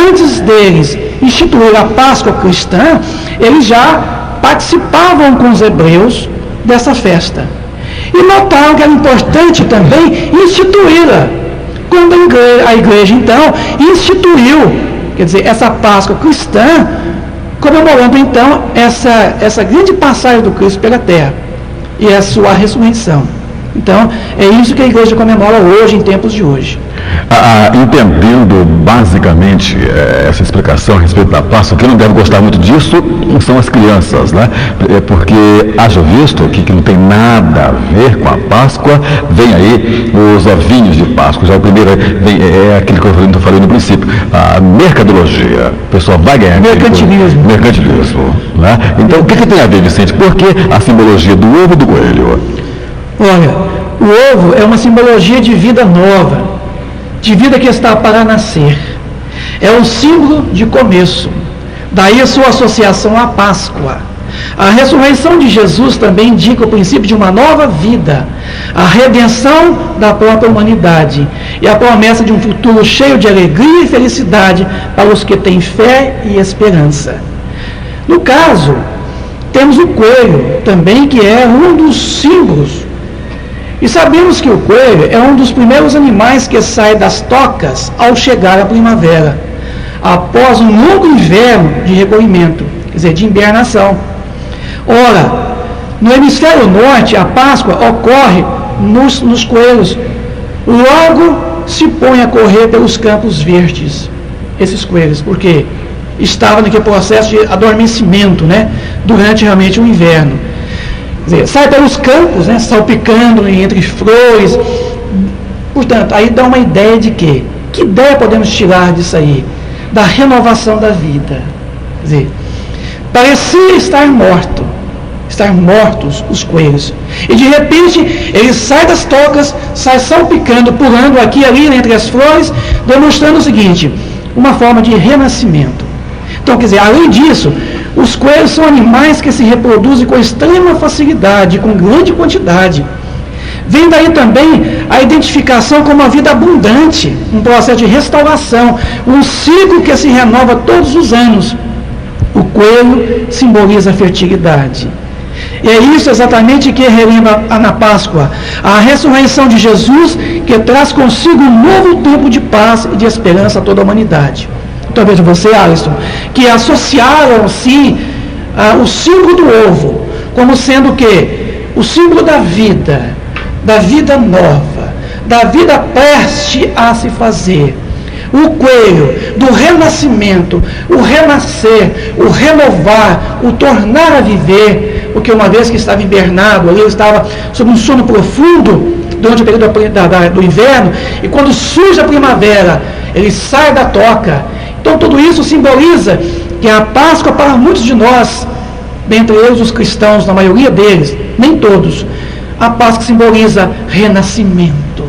S2: antes deles instituir a Páscoa cristã, eles já participavam com os hebreus dessa festa. E notaram que era importante também instituí-la. Quando a igreja então instituiu, quer dizer, essa Páscoa cristã, comemorando então essa grande passagem do Cristo pela terra e a sua ressurreição. Então, é isso que a igreja comemora hoje, em tempos de hoje.
S1: Entendendo basicamente essa explicação a respeito da Páscoa, quem não deve gostar muito disso são as crianças, né? Porque haja visto que não tem nada a ver com a Páscoa, vem aí os ovinhos de Páscoa. Já o primeiro é aquele que eu falei no princípio, a mercadologia. O pessoal vai ganhar mercantilismo, né? Então, o que tem a ver, Vicente? Por que a simbologia do ovo e do coelho?
S2: Olha, o ovo é uma simbologia de vida nova, de vida que está para nascer. É um símbolo de começo. Daí a sua associação à Páscoa. A ressurreição de Jesus também indica o princípio de uma nova vida, a redenção da própria humanidade e a promessa de um futuro cheio de alegria e felicidade para os que têm fé e esperança. No caso, temos o coelho também, que é um dos símbolos. E sabemos que o coelho é um dos primeiros animais que sai das tocas ao chegar à primavera, após um longo inverno de recolhimento. quer dizer, de hibernação. Ora, no hemisfério norte, a Páscoa ocorre nos coelhos. Logo se põe a correr pelos campos verdes, esses coelhos, porque estava naquele processo de adormecimento, né, durante realmente o inverno. Quer dizer, sai pelos campos, né, salpicando entre flores. Portanto, aí dá uma ideia de quê? Que ideia podemos tirar disso aí? Da renovação da vida. Quer dizer, parecia estar mortos os coelhos. E de repente, ele sai das tocas, sai salpicando, pulando aqui e ali entre as flores, demonstrando o seguinte, uma forma de renascimento. Então, quer dizer, além disso, os coelhos são animais que se reproduzem com extrema facilidade, com grande quantidade. Vem daí também a identificação com uma vida abundante, um processo de restauração, um ciclo que se renova todos os anos. O coelho simboliza a fertilidade. E é isso exatamente que relembra na Páscoa, a ressurreição de Jesus, que traz consigo um novo tempo de paz e de esperança a toda a humanidade. Então veja você, Alisson, que associaram-se o símbolo do ovo, como sendo o quê? O símbolo da vida nova, da vida prestes a se fazer. O coelho, do renascimento, o renascer, o renovar, o tornar a viver, porque uma vez que estava hibernado, ali ele estava sob um sono profundo, durante o período do inverno, e quando surge a primavera, ele sai da toca. Então tudo isso simboliza que a Páscoa para muitos de nós, dentre eles os cristãos, na maioria deles, nem todos, a Páscoa simboliza renascimento,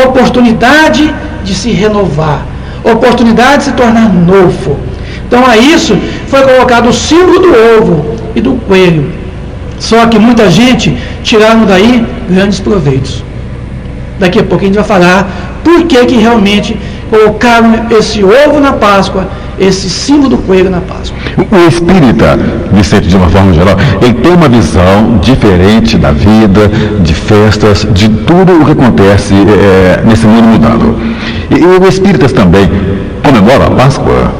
S2: oportunidade de se renovar, oportunidade de se tornar novo. Então a isso foi colocado o símbolo do ovo e do coelho. Só que muita gente tiraram daí grandes proveitos. Daqui a pouco a gente vai falar por que realmente colocaram esse ovo na Páscoa, esse símbolo do coelho na Páscoa.
S1: O espírita, Vicente, de uma forma geral, ele tem uma visão diferente da vida, de festas, de tudo o que acontece nesse mundo mudado. E os espíritas também comemoram a Páscoa?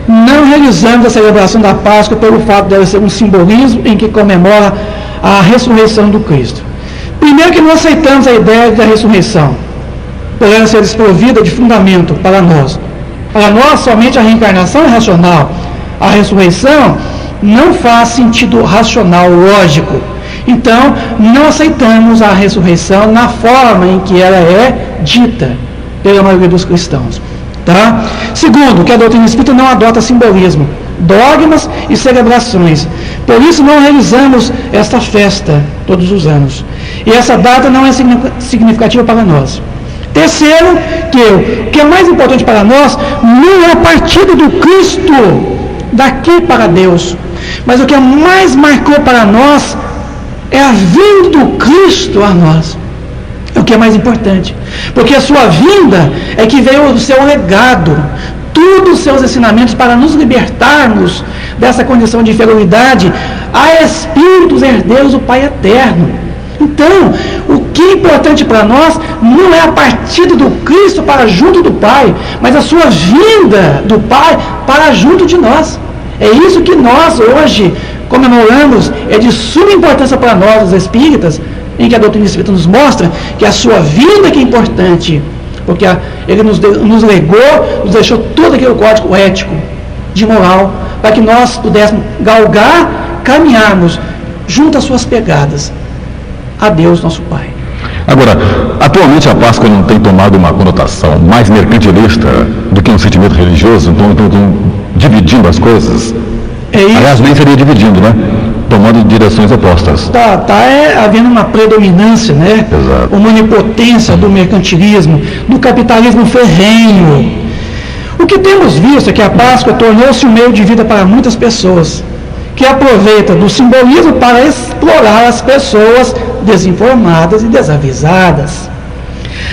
S2: Não realizamos a celebração da Páscoa pelo fato de ela ser um simbolismo em que comemora a ressurreição do Cristo. Primeiro que não aceitamos a ideia da ressurreição, por ela ser desprovida de fundamento para nós. Para nós, somente a reencarnação é racional. A ressurreição não faz sentido racional, lógico. Então, não aceitamos a ressurreição na forma em que ela é dita pela maioria dos cristãos. Tá? Segundo, que a doutrina espírita não adota simbolismo, dogmas e celebrações. Por isso, não realizamos esta festa todos os anos. E essa data não é significativa para nós. Terceiro, que o que é mais importante para nós não é a partida do Cristo daqui para Deus, mas o que mais marcou para nós é a vinda do Cristo a nós. É o que é mais importante, porque a sua vinda é que veio o seu legado, todos os seus ensinamentos para nos libertarmos dessa condição de inferioridade a espíritos herdeiros do Pai eterno. Então, o que é importante para nós não é a partida do Cristo para junto do Pai, mas a sua vinda do Pai para junto de nós. É isso que nós hoje comemoramos, é de suma importância para nós, os espíritas, em que a doutrina espírita nos mostra que a sua vida que é importante, porque ele nos legou, nos deixou todo aquele código ético, de moral, para que nós pudéssemos galgar, caminharmos junto às suas pegadas a Deus, nosso Pai.
S1: Agora, atualmente a Páscoa não tem tomado uma conotação mais mercantilista do que um sentimento religioso, então dividindo as coisas. Aliás, nem seria dividindo, né? Tomando direções opostas. Está
S2: havendo uma predominância, né?
S1: Exato.
S2: Uma onipotência do mercantilismo, do capitalismo ferrenho. O que temos visto é que a Páscoa tornou-se um meio de vida para muitas pessoas, que aproveita do simbolismo para explorar as pessoas desinformadas e desavisadas.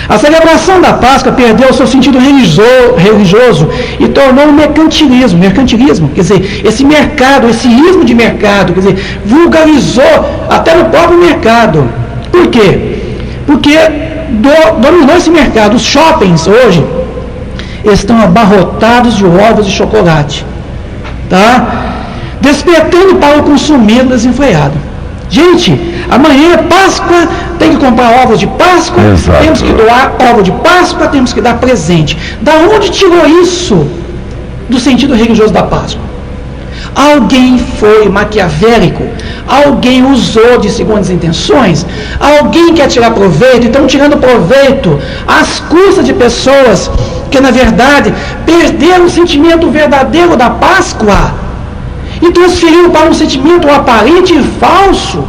S2: A celebração da Páscoa perdeu o seu sentido religioso e tornou um mercantilismo, quer dizer, esse mercado, esse ismo de mercado, quer dizer, vulgarizou até no próprio mercado. Por quê? Porque dominou esse mercado. Os shoppings hoje estão abarrotados de ovos de chocolate, tá? despertando para o consumismo desenfreado. Gente, amanhã é Páscoa, tem que comprar ovos de Páscoa,
S1: Exato.
S2: temos que doar ovo de Páscoa, temos que dar presente. Da onde tirou isso do sentido religioso da Páscoa? Alguém foi maquiavélico, alguém usou de segundas intenções, alguém quer tirar proveito, então tirando proveito às custas de pessoas que na verdade perderam o sentimento verdadeiro da Páscoa e transferiram para um sentimento aparente e falso.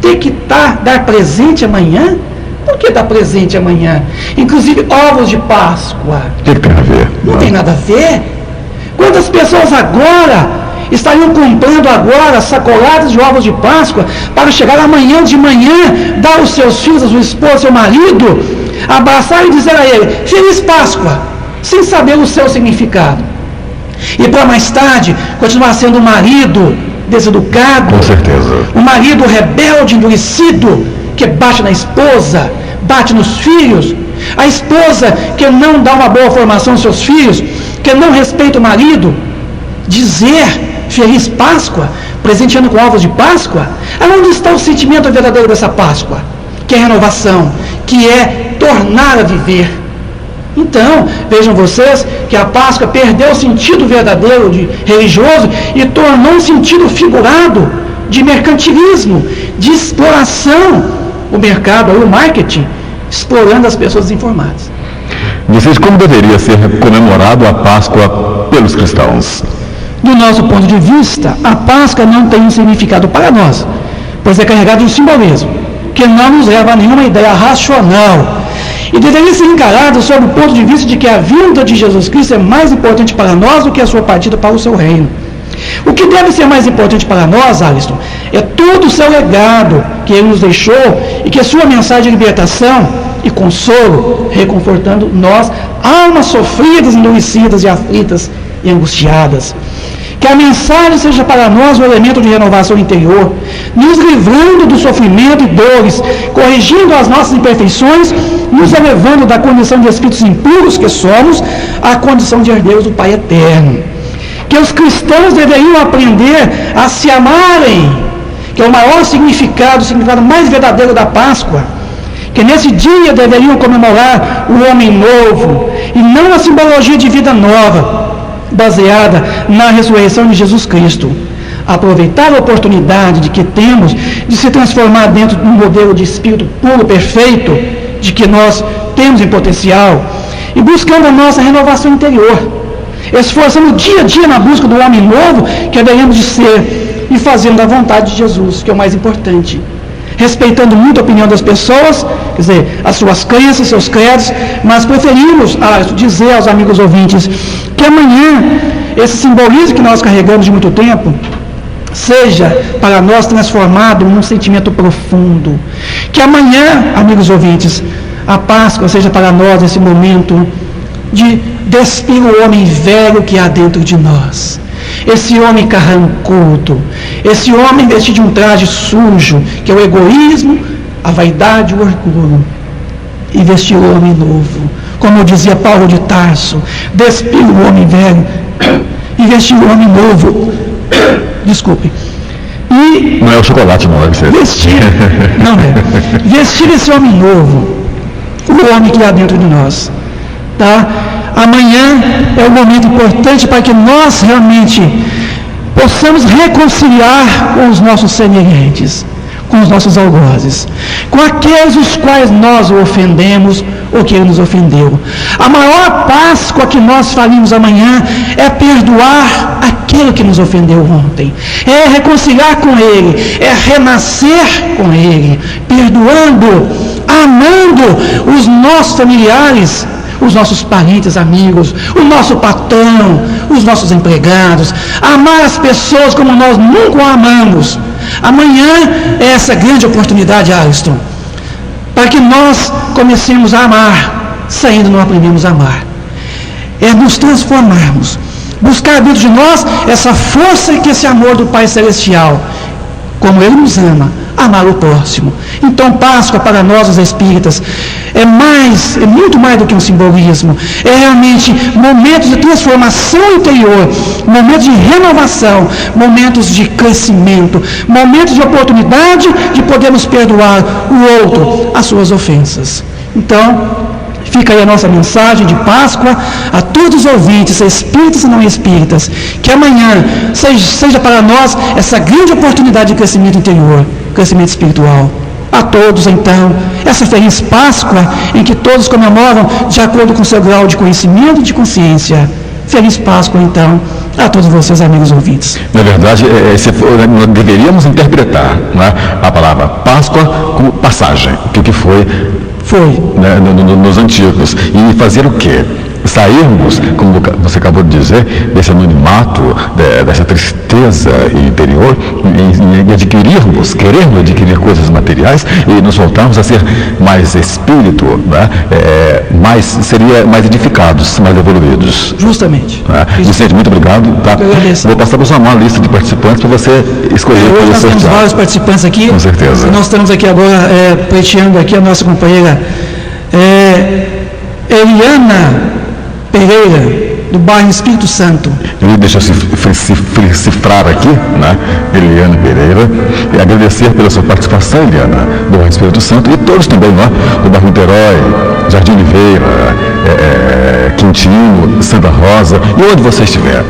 S2: Ter que dar presente amanhã? Por que dar presente amanhã? Inclusive ovos de Páscoa.
S1: O que tem a ver?
S2: Não tem nada a ver. Quantas pessoas agora estariam comprando agora sacoladas de ovos de Páscoa para chegar amanhã de manhã, dar aos seus filhos, a sua esposa, ao seu marido, abraçar e dizer a ele, Feliz Páscoa, sem saber o seu significado. E para mais tarde, continuar sendo um marido deseducado,
S1: Com certeza.
S2: um marido rebelde, endurecido, que bate na esposa, bate nos filhos, a esposa que não dá uma boa formação aos seus filhos, que não respeita o marido, dizer Feliz Páscoa, presenteando com ovos de Páscoa, aonde está o sentimento verdadeiro dessa Páscoa? Que é renovação, que é tornar a viver. Então, vejam vocês que a Páscoa perdeu o sentido verdadeiro de religioso e tornou um sentido figurado de mercantilismo, de exploração. O mercado, o marketing, explorando as pessoas desinformadas.
S1: Vocês, como deveria ser comemorado a Páscoa pelos cristãos?
S2: Do nosso ponto de vista, a Páscoa não tem um significado para nós, pois é carregado de um simbolismo, que não nos leva a nenhuma ideia racional. E deveria ser encarado sob o ponto de vista de que a vinda de Jesus Cristo é mais importante para nós do que a sua partida para o seu reino. O que deve ser mais importante para nós, Alisson, é todo o seu legado que ele nos deixou e que a sua mensagem de libertação e consolo, reconfortando nós, almas sofridas, endurecidas e aflitas e angustiadas. Que a mensagem seja para nós um elemento de renovação interior, nos livrando do sofrimento e dores, corrigindo as nossas imperfeições, nos elevando da condição de espíritos impuros que somos à condição de herdeiros do Pai Eterno. Que os cristãos deveriam aprender a se amarem, que é o maior significado, o significado mais verdadeiro da Páscoa. Que nesse dia deveriam comemorar o homem novo e não a simbologia de vida nova, baseada na ressurreição de Jesus Cristo. Aproveitar a oportunidade de que temos de se transformar dentro de um modelo de espírito puro, perfeito, de que nós temos em potencial, e buscando a nossa renovação interior, esforçando dia a dia na busca do homem novo que haveremos de ser e fazendo a vontade de Jesus, que é o mais importante. Respeitando muito a opinião das pessoas, quer dizer, as suas crenças, seus credos, mas preferimos dizer aos amigos ouvintes que amanhã esse simbolismo que nós carregamos de muito tempo seja para nós transformado num sentimento profundo. Que amanhã, amigos ouvintes, a Páscoa seja para nós esse momento de despir o homem velho que há dentro de nós. Esse homem carrancudo, esse homem vestido de um traje sujo, que é o egoísmo, a vaidade e o orgulho, e vestir o homem novo, como dizia Paulo de Tarso, despir o homem velho e vestir o homem novo. Desculpe. E
S1: não é o chocolate, não, deve ser.
S2: Vestir esse homem novo, o homem que há dentro de nós, tá? Amanhã é um momento importante para que nós realmente possamos reconciliar com os nossos semelhantes, com os nossos algozes, com aqueles os quais nós o ofendemos ou que ele nos ofendeu. A maior Páscoa que nós faríamos amanhã é perdoar aquele que nos ofendeu ontem, é reconciliar com ele, é renascer com ele, perdoando, amando os nossos familiares, os nossos parentes, amigos, o nosso patrão, os nossos empregados, amar as pessoas como nós nunca o amamos. Amanhã é essa grande oportunidade, Alisson, para que nós comecemos a amar, se ainda não aprendemos a amar. É nos transformarmos, buscar dentro de nós essa força e que esse amor do Pai Celestial, como Ele nos ama, amar o próximo. Então, Páscoa para nós, os espíritas, é muito mais do que um simbolismo. É realmente momentos de transformação interior, momentos de renovação, momentos de crescimento, momentos de oportunidade de podermos perdoar o outro as suas ofensas. Então, fica aí a nossa mensagem de Páscoa a todos os ouvintes, espíritas e não espíritas, que amanhã seja para nós essa grande oportunidade de crescimento interior, crescimento espiritual. A todos, então, essa feliz Páscoa em que todos comemoram de acordo com o seu grau de conhecimento e de consciência. Feliz Páscoa, então, a todos vocês, amigos ouvintes.
S1: Na verdade, nós deveríamos interpretar, né, a palavra Páscoa como passagem, o que foi né, nos antigos. E fazer o quê? Sairmos, como você acabou de dizer, desse anonimato, dessa tristeza interior e adquirirmos, querermos adquirir coisas materiais e nos voltarmos a ser mais espírito, né? Seria mais edificados, mais evoluídos.
S2: Justamente.
S1: Né? Vicente, muito obrigado. Tá? Vou passar para uma lista de participantes para você escolher.
S2: Hoje nós temos vários participantes aqui.
S1: Com certeza.
S2: Nós estamos aqui agora pleiteando aqui a nossa companheira Eliana Pereira, do bairro Espírito Santo.
S1: Deixa eu cifrar aqui, né? Eliana Pereira, e agradecer pela sua participação, Eliana, do bairro Espírito Santo, e todos também, né? Do bairro Niterói, Jardim Oliveira, Quintino, Santa Rosa, e onde você estiver,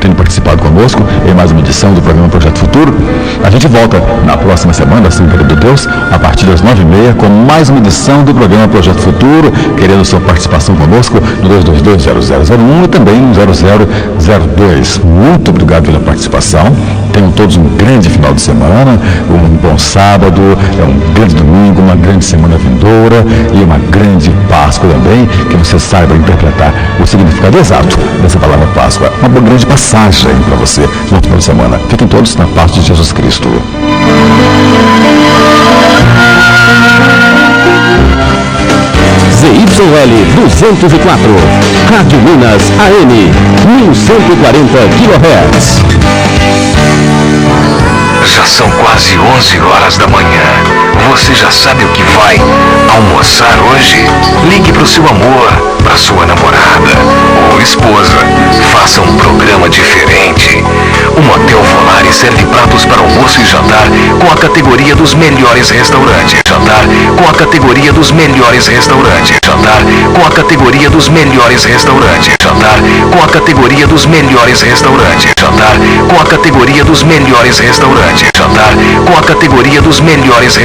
S1: tendo participado conosco em mais uma edição do programa Projeto Futuro. A gente volta na próxima semana, assim querendo Deus, a partir das 9h30, com mais uma edição do programa Projeto Futuro, querendo sua participação conosco no 222-0001 e também no 0002. Muito obrigado pela participação. Tenham todos um grande final de semana, um bom sábado, um grande domingo, uma grande semana vindoura e uma grande Páscoa também, que você saiba interpretar o significado exato dessa palavra Páscoa. Uma boa grande passagem para você no final de semana. Fiquem todos na paz de Jesus Cristo.
S7: ZYL 204, Rádio Minas AM, 1140 kHz.
S8: Já são quase 11 horas da manhã. Você já sabe o que vai almoçar hoje? Ligue para o seu amor, para sua namorada ou esposa. Faça um programa diferente. O Motel Volare serve pratos para almoço e jantar com a categoria dos melhores restaurantes. Jantar com a categoria dos melhores restaurantes. Jantar com a categoria dos melhores restaurantes. Jantar com a categoria dos melhores restaurantes. Jantar com a categoria dos melhores restaurantes. Jantar com a categoria dos melhores restaurantes.